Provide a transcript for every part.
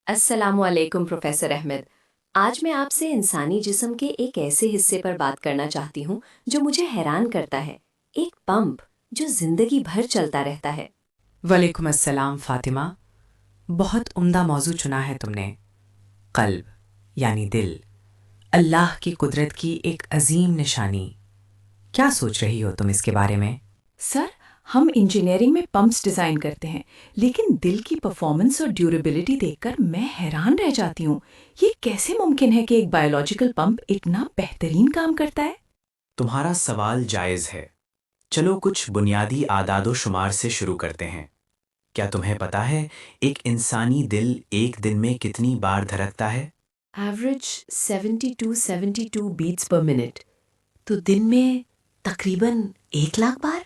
السلام علیکم پروفیسر احمد۔ آج میں آپ سے انسانی جسم کے ایک ایسے حصے پر بات کرنا چاہتی ہوں جو مجھے حیران کرتا ہے، ایک پمپ جو زندگی بھر چلتا رہتا ہے۔ وعلیکم السلام فاطمہ، بہت عمدہ موضوع چنا ہے تم نے۔ قلب یعنی دل، اللہ کی قدرت کی ایک عظیم نشانی۔ کیا سوچ رہی ہو تم اس کے بارے میں؟ سر، ہم انجینئرنگ میں پمپس ڈیزائن کرتے ہیں، لیکن دل کی پرفارمنس اور ڈیوریبلٹی دیکھ کر میں حیران رہ جاتی ہوں۔ یہ کیسے ممکن ہے کہ ایک بایولوجیکل پمپ اتنا بہترین کام کرتا ہے؟ تمہارا سوال جائز ہے۔ چلو کچھ بنیادی اعداد و شمار سے شروع کرتے ہیں۔ کیا تمہیں پتا ہے ایک انسانی دل ایک دن میں کتنی بار دھڑکتا ہے؟ ایوریج 72 بیٹس پر منٹ، تو دن میں تقریباً 1 لاکھ بار۔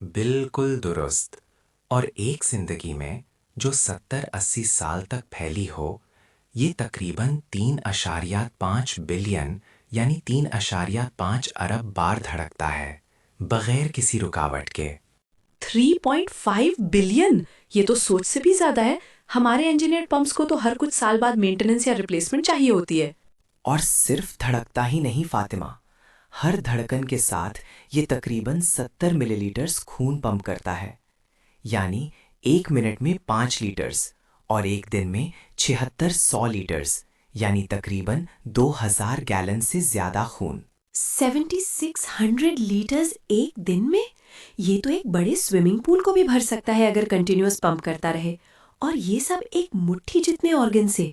بالکل درست۔ اور ایک زندگی میں جو 70-80 سال تک پھیلی ہو، یہ تقریباً 3.5 بلین یعنی 3.5 ارب بار دھڑکتا ہے، بغیر کسی رکاوٹ کے۔ 3.5 بلین! یہ تو سوچ سے بھی زیادہ ہے۔ ہمارے انجینئر پمپس کو تو ہر کچھ سال بعد مینٹیننس یا ریپلیسمنٹ چاہیے ہوتی ہے۔ اور صرف دھڑکتا ہی نہیں فاطمہ، ہر دھڑکن کے ساتھ یہ تقریباً 70 ملی لیٹرز خون پمپ کرتا ہے، یعنی ایک منٹ میں 5 لیٹرز، اور ایک دن میں 7600 لیٹرز، یعنی تقریباً 2000 گیلن سے زیادہ خون۔ 7600 لیٹرز ایک دن میں؟ یہ تو ایک بڑے سوئمنگ پول کو بھی بھر سکتا ہے اگر کنٹینیوس پمپ کرتا رہے، اور یہ سب ایک مٹھی جتنے آرگن سے۔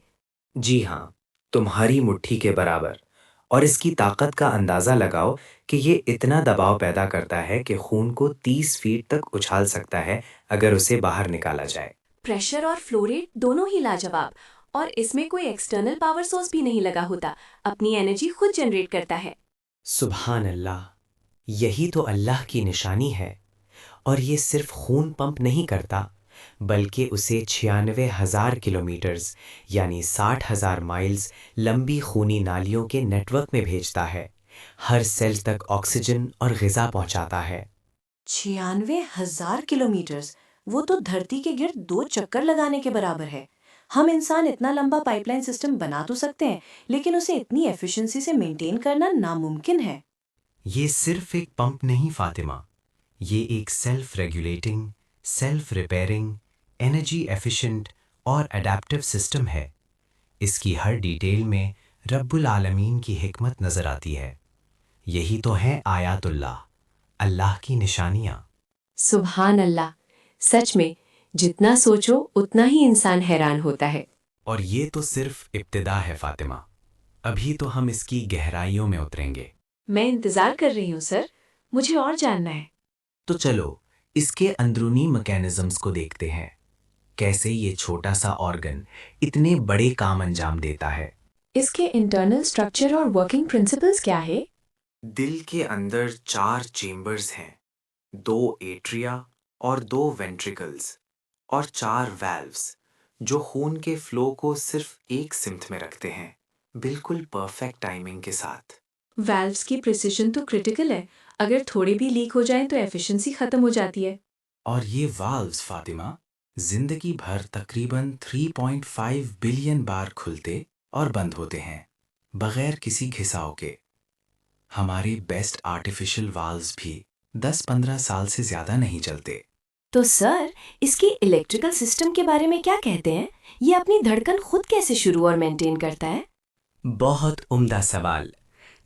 جی ہاں، تمہاری مٹھی کے برابر۔ اور اس کی طاقت کا اندازہ لگاؤ کہ یہ اتنا دباؤ پیدا کرتا ہے کہ خون کو 30 فیٹ تک اچھال سکتا ہے اگر اسے باہر نکالا جائے۔ پریشر اور فلو ریٹ دونوں ہی لاجواب، اور اس میں کوئی ایکسٹرنل پاور سورس بھی نہیں لگا ہوتا، اپنی انرجی خود جنریٹ کرتا ہے۔ سبحان اللہ، یہی تو اللہ کی نشانی ہے۔ اور یہ صرف خون پمپ نہیں کرتا، بلکہ اسے 96,000 کلومیٹرز یعنی 60,000 مائلز لمبی خونی نالیوں کے نیٹ ورک میں بھیجتا ہے، ہر سیل تک آکسیجن اور غذا پہنچاتا ہے۔ 96,000 کلومیٹرز! وہ تو دھرتی کے گرد 2 چکر لگانے کے برابر ہے۔ ہم انسان اتنا لمبا پائپ لائن سسٹم بنا تو سکتے ہیں، لیکن اسے اتنی ایفیشنسی سے مینٹین کرنا ناممکن ہے۔ یہ صرف ایک پمپ نہیں فاطمہ، یہ ایک self regulating, self repairing, energy efficient اور اڈیپٹیو سسٹم ہے۔ اس کی ہر ڈیٹیل میں رب العالمین کی حکمت نظر آتی ہے۔ یہی تو ہے آیات اللہ، اللہ کی نشانیاں۔ سبحان اللہ! سچ میں جتنا سوچو اتنا ہی انسان حیران ہوتا ہے۔ اور یہ تو صرف ابتدا ہے فاطمہ، ابھی تو ہم اس کی گہرائیوں میں اتریں گے۔ میں انتظار کر رہی ہوں سر، مجھے اور جاننا ہے۔ تو چلو اس کے اندرونی میکینزمز کو دیکھتے ہیں، کیسے یہ چھوٹا سا آرگن اتنے بڑے کام انجام دیتا ہے۔ اس کے انٹرنل اسٹرکچر اور ورکنگ پرنسپلز کیا ہے؟ دل کے اندر 4 چیمبرز ہیں، 2 ایٹریا اور 2 وینٹریکلز، اور 4 ویلوز جو خون کے فلو کو صرف ایک سمت میں رکھتے ہیں، بالکل پرفیکٹ ٹائمنگ کے ساتھ۔ ویلوز کی پریسیشن تو کرٹیکل ہے، اگر تھوڑے بھی لیک ہو جائیں تو ایفیشنسی ختم ہو جاتی ہے۔ اور یہ والوز فاطمہ زندگی بھر تقریباً 3.5 بلین بار کھلتے اور بند ہوتے ہیں، بغیر کسی گھساؤ کے۔ ہمارے بیسٹ آرٹیفیشل والوز بھی 10-15 سال سے زیادہ نہیں چلتے۔ تو سر، اس کی الیکٹریکل سسٹم کے بارے میں کیا کہتے ہیں؟ یہ اپنی دھڑکن خود کیسے شروع اور مینٹین کرتا ہے؟ بہت عمدہ سوال۔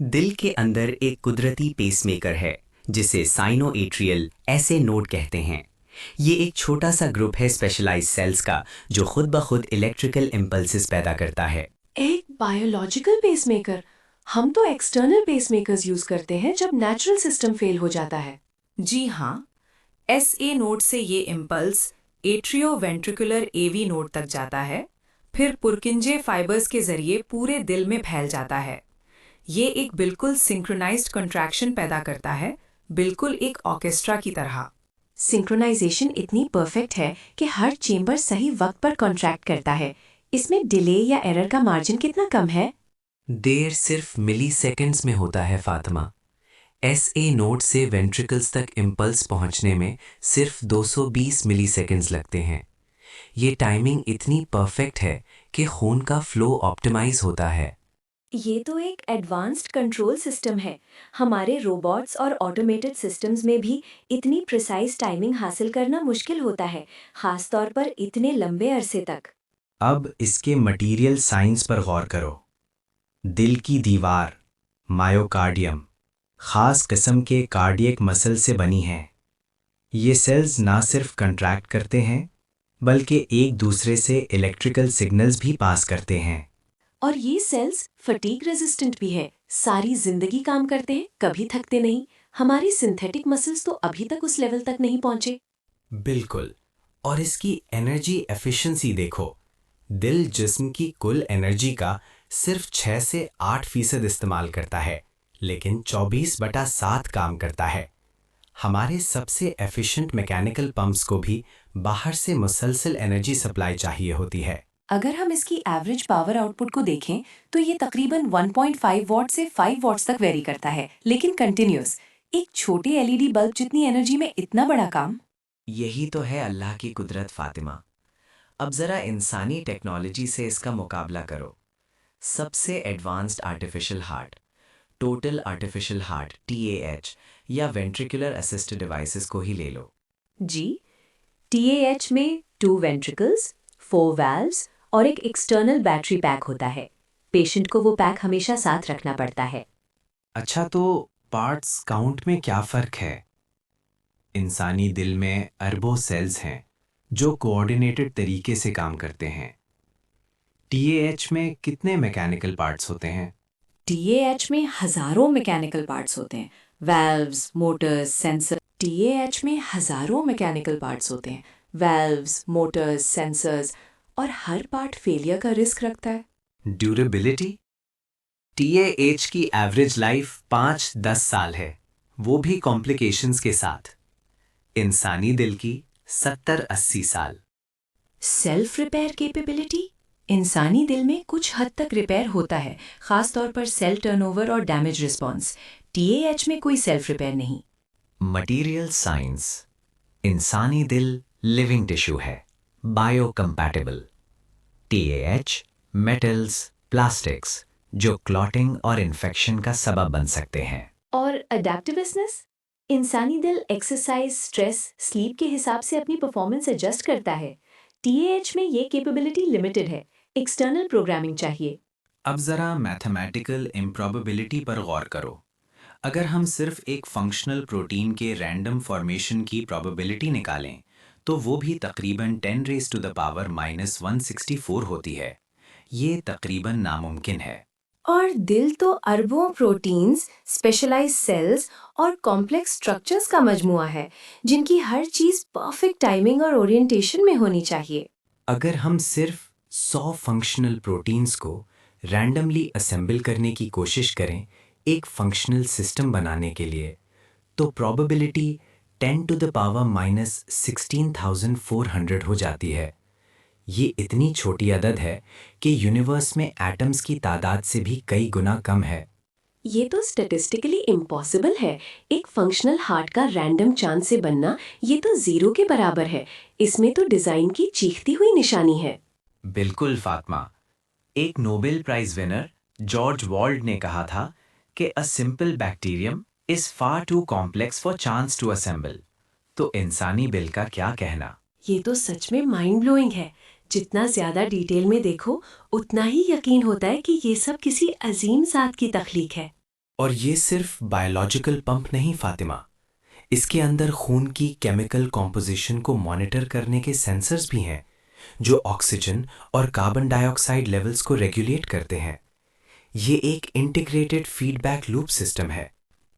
دل کے اندر ایک قدرتی پیس میکر ہے جسے سائنو ایٹریل ایسے نوڈ کہتے ہیں۔ یہ ایک چھوٹا سا گروپ ہے اسپیشلائز سیلز کا جو خود بخود الیکٹریکل امپلسز پیدا کرتا ہے۔ ایک بایولوجیکل پیس میکر؟ ہم تو ایکسٹرنل پیس میکرز یوز کرتے ہیں جب نیچرل سسٹم فیل ہو جاتا ہے۔ جی ہاں، ایس اے نوڈ سے یہ امپلس ایٹریو وینٹریکولر اے وی نوڈ تک جاتا ہے، پھر پرکنجے فائبرز کے ذریعے پورے دل میں پھیل جاتا ہے۔ یہ ایک بالکل سنکرونائزڈ کنٹریکشن پیدا کرتا ہے، بالکل ایک آرکیسٹرا کی طرح۔ سنکرونائزیشن اتنی پرفیکٹ ہے کہ ہر چیمبر صحیح وقت پر کنٹریکٹ کرتا ہے۔ اس میں ڈیلے یا ایرر کا مارجن کتنا کم ہے؟ دیر صرف ملی سیکنڈز میں ہوتا ہے فاطمہ۔ ایس اے نوڈ سے وینٹریکلز تک امپلس پہنچنے میں صرف 220 ملی سیکنڈز لگتے ہیں۔ یہ ٹائمنگ اتنی پرفیکٹ ہے کہ خون کا فلو آپٹیمائز ہوتا ہے۔ یہ تو ایک ایڈوانسڈ کنٹرول سسٹم ہے۔ ہمارے روبوٹس اور آٹومیٹڈ سسٹمز میں بھی اتنی پریسائز ٹائمنگ حاصل کرنا مشکل ہوتا ہے، خاص طور پر اتنے لمبے عرصے تک۔ اب اس کے مٹیریل سائنس پر غور کرو۔ دل کی دیوار مائیوکارڈیم خاص قسم کے کارڈیک مسل سے بنی ہے۔ یہ سیلز نہ صرف کنٹریکٹ کرتے ہیں بلکہ ایک دوسرے سے الیکٹریکل سگنلز بھی پاس کرتے ہیں۔ اور یہ سیلز فٹیگ ریزسٹنٹ بھی ہے، ساری زندگی کام کرتے ہیں، کبھی تھکتے نہیں۔ ہماری سنتھیٹک مسلز تو ابھی تک اس لیول تک نہیں پہنچے۔ بالکل، اور اس کی انرجی ایفیشنسی دیکھو۔ دل جسم کی کل انرجی کا صرف 6 سے 8% استعمال کرتا ہے، لیکن 24/7 کام کرتا ہے۔ ہمارے سب سے ایفیشنٹ میکینیکل پمپس کو بھی باہر سے مسلسل انرجی سپلائی چاہیے ہوتی ہے۔ اگر ہم اس کی ایوریج پاور آؤٹ پٹ کو دیکھیں تو یہ تقریباً 1.5 واٹ سے 5 واٹس تک ویری کرتا ہے، لیکن کنٹینیوس۔ ایک چھوٹی LED بلب جتنی انرجی میں اتنا بڑا کام۔ یہی تو ہے اللہ کی قدرت فاطمہ۔ اب ذرا انسانی ٹیکنالوجی سے اس کا مقابلہ کرو۔ سب سے advanced artificial heart, total artificial heart TAH یا وینٹریکولر اسسٹڈ ڈیوائسز کو ہی لے لو۔ جی، TAH میں 2 وینٹریکلز، 4 ویلوز اور ایک ایکسٹرنل بیٹری پیک ہوتا ہے۔ پیشنٹ کو وہ پیک ہمیشہ ساتھ رکھنا پڑتا ہے۔ اچھا، تو پارٹس کاؤنٹ میں کیا فرق ہے؟ انسانی دل میں اربوں سیلز ہیں جو کوآرڈینیٹڈ طریقے سے کام کرتے ہیں۔ TAH میں کتنے میکینیکل پارٹس ہوتے ہیں؟ TAH میں ہزاروں میکینیکل پارٹس ہوتے ہیں، ویلوز، موٹرز، سینسر۔ TAH میں ہزاروں میکینیکل پارٹس ہوتے ہیں، ویلوز، موٹرز، سینسرز، اور ہر پارٹ فیلئر کا رسک رکھتا ہے۔ ڈیوریبلٹی TAH کی ایوریج لائف 5-10 سال ہے، وہ بھی کمپلیکیشنز کے ساتھ۔ انسانی دل کی 70-80 سال۔ سیلف ریپیئر کیپیبلٹی انسانی دل میں کچھ حد تک ریپیئر ہوتا ہے، خاص طور پر سیل ٹرن اوور اور ڈیمیج رسپانس۔ TAH میں کوئی سیلف ریپیئر نہیں۔ مٹیریل سائنس انسانی دل لیونگ ٹیشو ہے، bio compatible. TAH metals, plastics جو کلاٹنگ اور انفیکشن کا سبب بن سکتے ہیں۔ اور اڈیپٹیوسنس، انسانی دل ایکسرسائز، اسٹریس، سلیپ کے حساب سے اپنی پرفارمنس ایڈجسٹ کرتا ہے۔ TAH میں یہ کیپیبلٹی لمیٹڈ ہے، ایکسٹرنل پروگرامنگ چاہیے۔ اب ذرا میتھمیٹیکل امپروبیبلٹی پر غور کرو۔ اگر ہم صرف ایک فنکشنل پروٹین کے رینڈم فارمیشن کی پروبیبلٹی نکالیں تو وہ بھی تقریباً 10⁻⁻⁴ ہوتی ہے۔ یہ تقریباً ناممکن ہے۔ اور دل تو اربوں پروٹینز، اسپیشلائز سیلز اور کمپلیکس اسٹرکچرز کا مجموعہ ہے، جن کی ہر چیز پرفیکٹ ٹائمنگ اور اورینٹیشن میں ہونی چاہیے۔ اگر ہم صرف 100 فنکشنل پروٹینز کو رینڈملی اسمبل کرنے کی کوشش کریں ایک فنکشنل سسٹم بنانے کے لیے تو پروبیبلٹی 10⁻⁻16,400 ہو جاتی ہے۔ یہ اتنی چھوٹی عدد ہے کہ یونیورس میں ایٹمز کی تعداد سے بھی کئی گنا کم ہے۔ یہ تو اسٹیٹسٹیکلی امپاسبل ہے۔ ایک فنکشنل ہارٹ کا رینڈم چاند سے بننا یہ تو 0 کے برابر ہے۔ اس میں تو ڈیزائن کی چیختی ہوئی نشانی ہے۔ بالکل فاطمہ، ایک Nobel prize winner George walled نے کہا تھا کہ a simple bacterium is far too complex for chance to assemble۔ تو انسانی دل کا کیا کہنا؟ یہ تو سچ میں مائنڈ بلوئنگ ہے۔ جتنا زیادہ ڈیٹیل میں دیکھو اتنا ہی یقین ہوتا ہے کہ یہ سب کسی عظیم ذات کی تخلیق ہے۔ اور یہ صرف بایولوجیکل پمپ نہیں فاطمہ، اس کے اندر خون کی کیمیکل کمپوزیشن کو مانیٹر کرنے کے سینسرز بھی ہیں جو آکسیجن اور کاربن ڈائی آکسائڈ لیولز کو ریگولیٹ کرتے ہیں۔ یہ ایک integrated feedback loop system ہے۔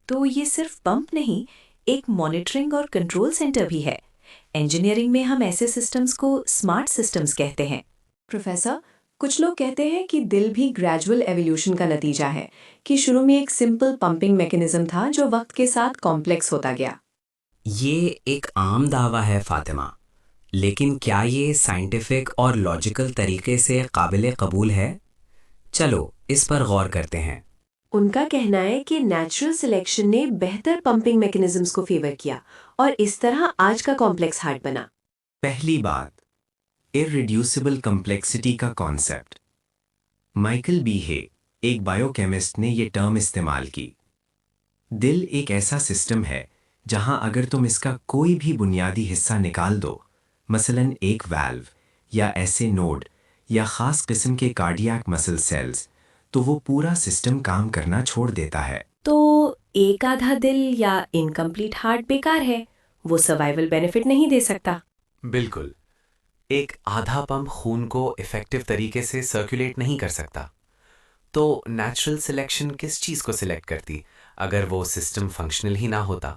تو یہ صرف پمپ نہیں، ایک مانیٹرنگ اور کنٹرول سینٹر بھی ہے۔ انجینئرنگ میں ہم ایسے سسٹمز کو اسمارٹ سسٹمز کہتے ہیں۔ پروفیسر، کچھ لوگ کہتے ہیں کہ دل بھی گریجول ایولیوشن کا نتیجہ ہے، کہ شروع میں ایک سمپل پمپنگ میکینزم تھا جو وقت کے ساتھ کمپلیکس ہوتا گیا۔ یہ ایک عام دعویٰ ہے فاطمہ، لیکن کیا یہ سائنٹیفک اور لاجیکل طریقے سے قابل قبول ہے؟ چلو اس پر غور کرتے ہیں۔ ان کا کہنا ہے کہ نیچرل سلیکشن نے بہتر پمپنگ میکینزمز کو فیور کیا اور اس طرح آج کا کمپلیکس ہارٹ بنا۔ پہلی بات، irreducible complexity کا کانسیپٹ. مائیکل بی ہے ایک بائیو کیمسٹ نے یہ ٹرم استعمال کی. دل ایک ایسا سسٹم ہے جہاں اگر تم اس کا کوئی بھی بنیادی حصہ نکال دو، مثلا ایک والو یا ایسے نوڈ یا خاص قسم کے کارڈیاک مسل سیلز، تو وہ پورا سسٹم کام کرنا چھوڑ دیتا ہے. تو ایک آدھا دل یا انکمپلیٹ ہارٹ بیکار ہے، وہ سروائیول بینیفٹ نہیں دے سکتا. بالکل. ایک آدھا پمپ خون کو افیکٹو طریقے سے سرکولیٹ نہیں کر سکتا. تو نیچرل سلیکشن کس چیز کو سلیکٹ کرتی اگر وہ سسٹم فنکشنل ہی نہ ہوتا؟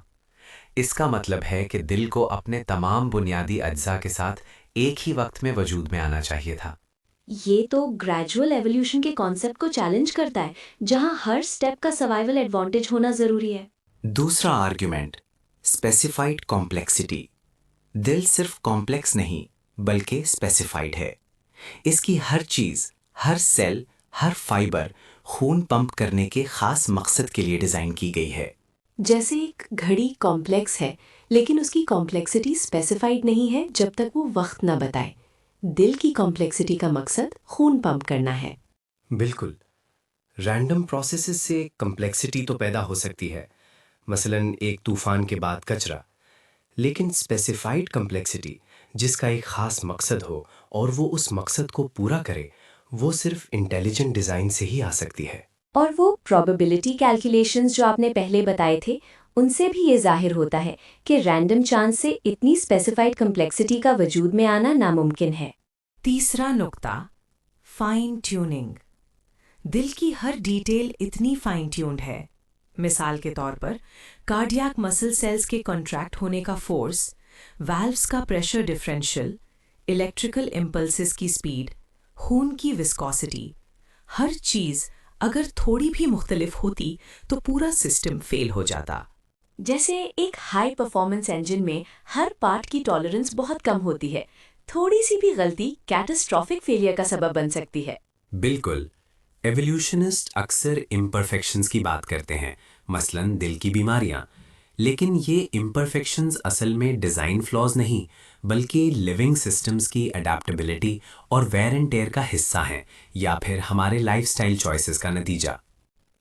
اس کا مطلب ہے کہ دل کو اپنے تمام بنیادی اجزاء کے ساتھ ایک ہی وقت میں وجود میں آنا چاہیے تھا. یہ تو گریجول ایولیوشن کے کانسیپٹ کو چیلنج کرتا ہے، جہاں ہر سٹیپ کا سروائیول ایڈوانٹیج ہونا ضروری ہے. دوسرا آرگیومنٹ، اسپیسیفائڈ کمپلیکسٹی. دل صرف کمپلیکس نہیں بلکہ اسپیسیفائڈ ہے. اس کی ہر چیز، ہر سیل، ہر فائبر خون پمپ کرنے کے خاص مقصد کے لیے ڈیزائن کی گئی ہے. جیسے ایک گھڑی کمپلیکس ہے لیکن اس کی کمپلیکسٹی اسپیسیفائڈ نہیں ہے جب تک وہ وقت نہ بتائے. دل کی کمپلیکسٹی کا مقصد خون پمپ کرنا ہے. بالکل. رینڈم پروسیسز سے کمپلیکسٹی تو پیدا ہو سکتی ہے، مثلا ایک طوفان کے بعد کچرا، لیکن اسپیسیفائڈ کمپلیکسٹی جس کا ایک خاص مقصد ہو اور وہ اس مقصد کو پورا کرے، وہ صرف انٹیلیجنٹ ڈیزائن سے ہی آ سکتی ہے. اور وہ پروبیبلٹی کیلکولیشنز جو آپ نے پہلے بتائے تھے، ان سے بھی یہ ظاہر ہوتا ہے کہ رینڈم چانس سے اتنی اسپیسیفائڈ کمپلیکسٹی کا وجود میں آنا ناممکن ہے. تیسرا نقطہ، فائن ٹیوننگ. دل کی ہر ڈیٹیل اتنی فائن ٹیونڈ ہے. مثال کے طور پر کارڈیاک مسل سیلز کے کنٹریکٹ ہونے کا فورس، والوز کا پریشر ڈفرینشیل، الیکٹریکل امپلسز کی سپیڈ، خون کی وسکوسٹی، ہر چیز اگر تھوڑی بھی مختلف ہوتی تو پورا سسٹم فیل ہو جاتا. جیسے ایک ہائی پرفارمنس انجن میں ہر پارٹ کی ٹالرنس بہت کم ہوتی ہے، تھوڑی سی بھی غلطی کیٹاسٹرافک فیلئر کا سبب بن سکتی ہے. بالکل. ایولیوشنسٹ اکثر امپرفیکشنز کی بات کرتے ہیں، مثلا دل کی بیماریاں، لیکن یہ امپرفیکشنز اصل میں ڈیزائن فلاز نہیں بلکہ لیونگ سسٹمز کی اڈیپٹیبلٹی اور ویئر اینڈ ٹیئر کا حصہ ہیں، یا پھر ہمارے لائف سٹائل چوائسز کا نتیجہ.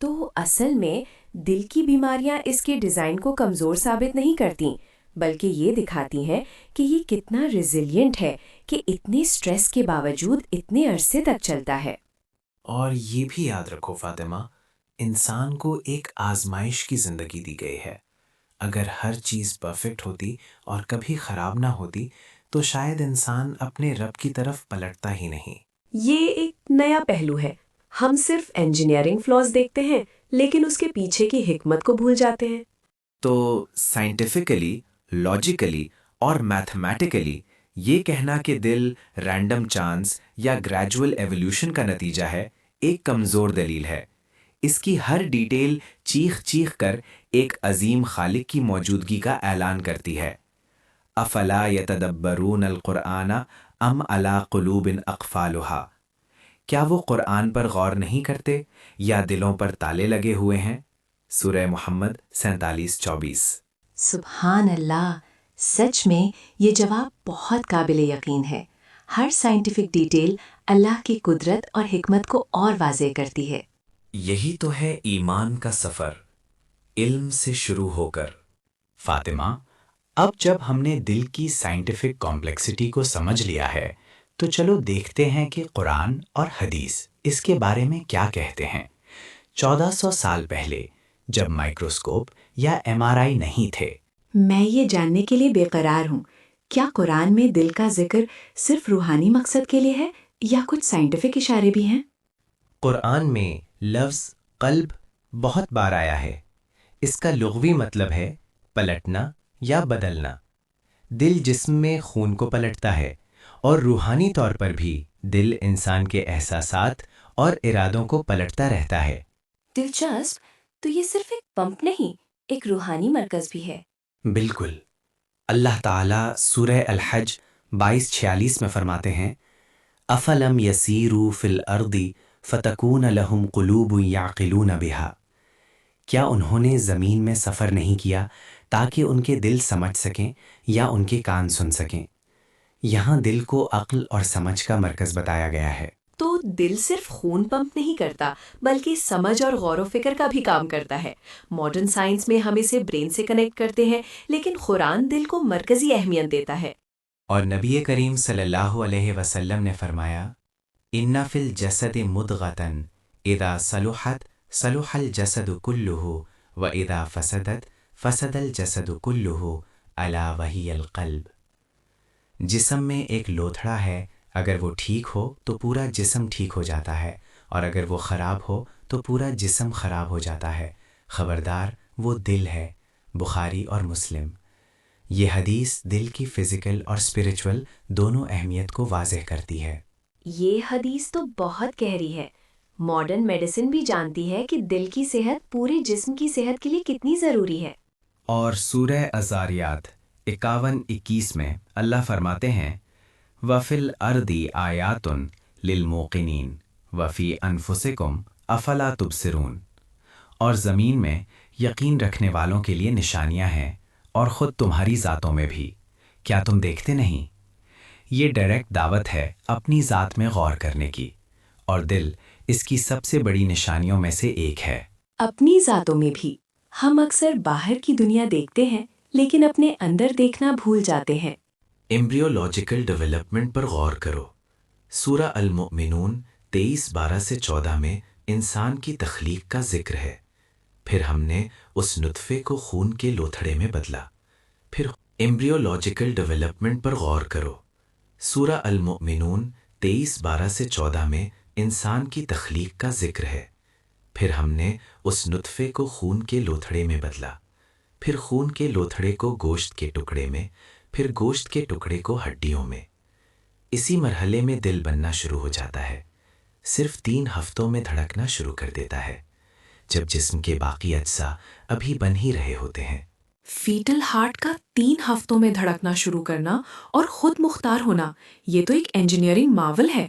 تو اصل میں دل کی بیماریاں اس کے ڈیزائن کو کمزور ثابت نہیں کرتیں، بلکہ یہ دکھاتی ہیں کہ یہ کتنا ریزیلینٹ ہے کہ اتنے سٹریس کے باوجود اتنے عرصے تک چلتا ہے. اور یہ بھی یاد رکھو فاطمہ، انسان کو ایک آزمائش کی زندگی دی گئی ہے. اگر ہر چیز پرفیکٹ ہوتی اور کبھی خراب نہ ہوتی تو شاید انسان اپنے رب کی طرف پلٹتا ہی نہیں. یہ ایک نیا پہلو ہے. ہم صرف انجینئرنگ فلاز دیکھتے ہیں لیکن اس کے پیچھے کی حکمت کو بھول جاتے ہیں. تو سائنٹیفکلی، لاجیکلی اور میتھمیٹیکلی یہ کہنا کہ دل رینڈم چانس یا گریجول ایولیوشن کا نتیجہ ہے ایک کمزور دلیل ہے. اس کی ہر ڈیٹیل چیخ چیخ کر ایک عظیم خالق کی موجودگی کا اعلان کرتی ہے. افلا یتدبرون القرآن ام علی قلوب اقفالها. کیا وہ قرآن پر غور نہیں کرتے یا دلوں پر تالے لگے ہوئے ہیں؟ سورہ محمد 47:24. سبحان اللہ، سچ میں یہ جواب بہت قابل یقین ہے. ہر سائنٹیفک ڈیٹیل اللہ کی قدرت اور حکمت کو اور واضح کرتی ہے. یہی تو ہے ایمان کا سفر، علم سے شروع ہو کر. فاطمہ، اب جب ہم نے دل کی سائنٹیفک کمپلیکسٹی کو سمجھ لیا ہے تو چلو دیکھتے ہیں کہ قرآن اور حدیث اس کے بارے میں کیا کہتے ہیں. 1400 سال پہلے جب مائکروسکوپ یا MRI نہیں تھے. میں یہ جاننے کے لیے بے قرار ہوں، کیا قرآن میں دل کا ذکر صرف روحانی مقصد کے لیے ہے یا کچھ سائنٹیفک اشارے بھی ہیں؟ قرآن میں لفظ قلب بہت بار آیا ہے. اس کا لغوی مطلب ہے پلٹنا یا بدلنا. دل جسم میں خون کو پلٹتا ہے، اور روحانی طور پر بھی دل انسان کے احساسات اور ارادوں کو پلٹتا رہتا ہے. دلچسپ. تو یہ صرف ایک پمپ نہیں، ایک روحانی مرکز بھی ہے. بالکل. اللہ تعالیٰ سورہ الحج 22:46 میں فرماتے ہیں، افلم یسیروا فی الارض فتکون لہم قلوب یعقلون بہا. کیا انہوں نے زمین میں سفر نہیں کیا تاکہ ان کے دل سمجھ سکیں یا ان کے کان سن سکیں؟ یہاں دل کو عقل اور سمجھ کا مرکز بتایا گیا ہے۔ تو دل صرف خون پمپ نہیں کرتا بلکہ سمجھ اور غور و فکر کا بھی کام کرتا ہے۔ ماڈرن سائنس میں ہم اسے برین سے کنیکٹ کرتے ہیں، لیکن قرآن دل کو مرکزی اہمیت دیتا ہے۔ اور نبی کریم صلی اللہ علیہ وسلم نے فرمایا، ان فی الجسد مدغۃ اذا صلحت صلح الجسد کلہ واذا فسدت فسد الجسد کلہ الا وہی القلب۔ جسم میں ایک لوتھڑا ہے، اگر وہ ٹھیک ہو تو پورا جسم ٹھیک ہو جاتا ہے، اور اگر وہ خراب ہو تو پورا جسم خراب ہو جاتا ہے۔ خبردار وہ دل ہے۔ بخاری اور مسلم۔ یہ حدیث دل کی فزیکل اور اسپرچول دونوں اہمیت کو واضح کرتی ہے۔ یہ حدیث تو بہت گہری ہے۔ ماڈرن میڈیسن بھی جانتی ہے کہ دل کی صحت پورے جسم کی صحت کے لیے کتنی ضروری ہے۔ اور سورہ الذاریات 51-21 میں اللہ فرماتے ہیں، وَفِي الْأَرْضِ آیَاتٌ لِلْمُوقِنِينَ وَفِي أَنفُسِكُمْ أَفَلَا تُبْصِرُونَ، اور زمین میں یقین رکھنے والوں کے لیے نشانیاں ہیں، اور خود تمہاری ذاتوں میں بھی، کیا تم دیکھتے نہیں؟ یہ ڈائریکٹ دعوت ہے اپنی ذات میں غور کرنے کی، اور دل اس کی سب سے بڑی نشانیوں میں سے ایک ہے۔ اپنی ذاتوں میں بھی۔ ہم اکثر باہر کی دنیا دیکھتے ہیں لیکن اپنے اندر دیکھنا بھول جاتے ہیں۔ ایمبریولوجیکل ڈیولپمنٹ پر غور کرو۔ سورہ المؤمنون 23:12-14 میں انسان کی تخلیق کا ذکر ہے۔ پھر ہم نے اس نطفے کو خون کے لوتھڑے میں بدلا۔ پھر ایمبریولوجیکل ڈیولپمنٹ پر غور کرو۔ سورہ المؤمنون 23:12-14 میں انسان کی تخلیق کا ذکر ہے۔ پھر ہم نے اس نطفے کو خون کے لوتھڑے میں بدلا۔ پھر خون کے لوتھڑے کو گوشت کے ٹکڑے میں، پھر گوشت کے ٹکڑے کو ہڈیوں میں۔ اسی مرحلے میں دل بننا شروع ہو جاتا ہے۔ صرف 3 ہفتوں میں دھڑکنا شروع کر دیتا ہے، جب جسم کے باقی اجزاء ابھی بن ہی رہے ہوتے ہیں۔ فیٹل ہارٹ کا 3 ہفتوں میں دھڑکنا شروع کرنا اور خود مختار ہونا، یہ تو ایک انجینئرنگ مارول ہے۔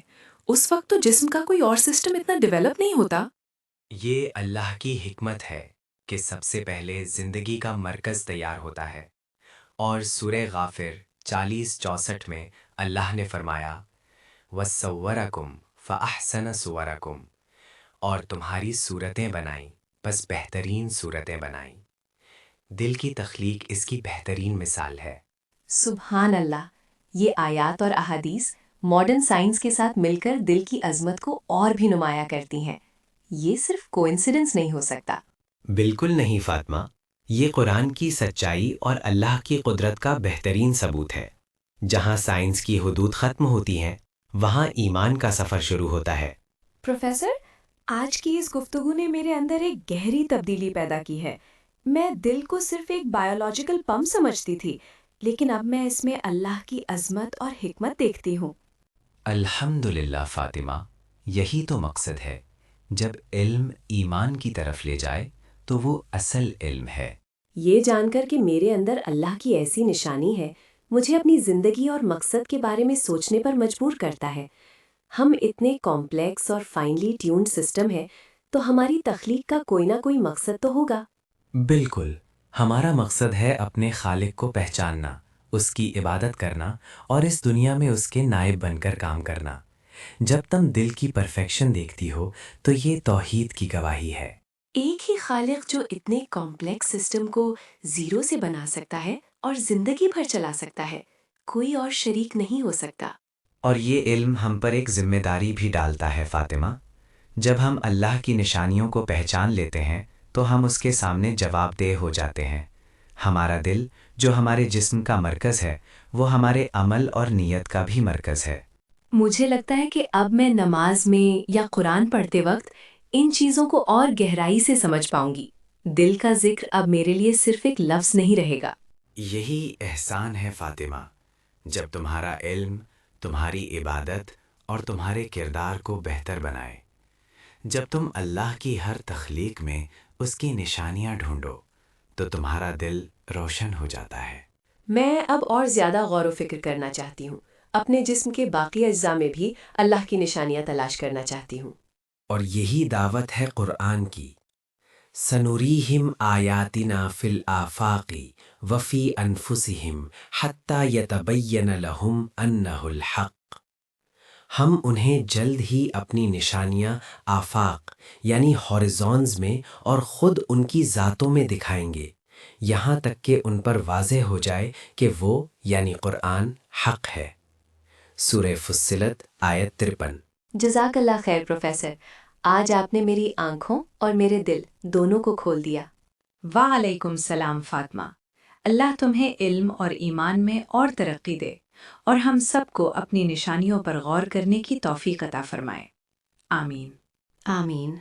اس وقت تو جسم کا کوئی اور سسٹم اتنا ڈیولپ نہیں ہوتا۔ یہ اللہ کی حکمت ہے کہ سب سے پہلے زندگی کا مرکز تیار ہوتا ہے۔ اور سورہ غافر 40-64 میں اللہ نے فرمایا، وَصَوَّرَكُمْ فَأَحْسَنَ صُوَرَكُمْ، اور تمہاری صورتیں بنائیں، بس بہترین صورتیں بنائیں۔ دل کی تخلیق اس کی بہترین مثال ہے۔ سبحان اللہ! یہ آیات اور احادیث ماڈرن سائنس کے ساتھ مل کر دل کی عظمت کو اور بھی نمایاں کرتی ہیں۔ یہ صرف کوئنسیڈنس نہیں ہو سکتا۔ بالکل نہیں فاطمہ، یہ قرآن کی سچائی اور اللہ کی قدرت کا بہترین ثبوت ہے۔ جہاں سائنس کی حدود ختم ہوتی ہیں، وہاں ایمان کا سفر شروع ہوتا ہے۔ پروفیسر، آج کی اس گفتگو نے میرے اندر ایک گہری تبدیلی پیدا کی ہے۔ میں دل کو صرف ایک بایولوجیکل پمپ سمجھتی تھی، لیکن اب میں اس میں اللہ کی عظمت اور حکمت دیکھتی ہوں۔ الحمدللہ فاطمہ، یہی تو مقصد ہے۔ جب علم ایمان کی طرف لے جائے تو وہ اصل علم ہے۔ یہ جان کر کہ میرے اندر اللہ کی ایسی نشانی ہے، مجھے اپنی زندگی اور مقصد کے بارے میں سوچنے پر مجبور کرتا ہے۔ ہم اتنے کمپلیکس اور فائنلی ٹیونڈ سسٹم ہے، تو ہماری تخلیق کا کوئی نہ کوئی مقصد تو ہوگا۔ بالکل، ہمارا مقصد ہے اپنے خالق کو پہچاننا، اس کی عبادت کرنا اور اس دنیا میں اس کے نائب بن کر کام کرنا۔ جب تم دل کی پرفیکشن دیکھتی ہو تو یہ توحید کی گواہی ہے۔ ایک ہی خالق جو اتنے کمپلیکس سسٹم کو زیرو سے بنا سکتا ہے اور زندگی بھر چلا سکتا ہے، کوئی اور شریک نہیں ہو سکتا۔ اور یہ علم ہم پر ایک ذمہ داری بھی ڈالتا ہے فاطمہ۔ جب ہم اللہ کی نشانیوں کو پہچان لیتے ہیں تو ہم اس کے سامنے جواب دہ ہو جاتے ہیں۔ ہمارا دل، جو ہمارے جسم کا مرکز ہے، وہ ہمارے عمل اور نیت کا بھی مرکز ہے۔ مجھے لگتا ہے کہ اب میں نماز میں یا قرآن پڑھتے وقت ان چیزوں کو اور گہرائی سے سمجھ پاؤں گی۔ دل کا ذکر اب میرے لیے صرف ایک لفظ نہیں رہے گا۔ یہی احسان ہے فاطمہ، جب تمہارا علم تمہاری عبادت اور تمہارے کردار کو بہتر بنائے۔ جب تم اللہ کی ہر تخلیق میں اس کی نشانیاں ڈھونڈو تو تمہارا دل روشن ہو جاتا ہے۔ میں اب اور زیادہ غور و فکر کرنا چاہتی ہوں، اپنے جسم کے باقی اجزاء میں بھی اللہ کی نشانیاں تلاش کرنا چاہتی ہوں۔ اور یہی دعوت ہے قرآن کی۔ سنریہم آیاتنا فی الآفاق وفی انفسہم حتی یتبین لہم انہ الحق. ہم انہیں جلد ہی اپنی نشانیاں آفاق یعنی ہارزونز میں اور خود ان کی ذاتوں میں دکھائیں گے، یہاں تک کہ ان پر واضح ہو جائے کہ وہ یعنی قرآن حق ہے. سورہ فصلت آیت 53. جزاک اللہ خیر پروفیسر، آج آپ نے میری آنکھوں اور میرے دل دونوں کو کھول دیا. وعلیکم السلام فاطمہ. اللہ تمہیں علم اور ایمان میں اور ترقی دے اور ہم سب کو اپنی نشانیوں پر غور کرنے کی توفیق عطا فرمائے. آمین. آمین.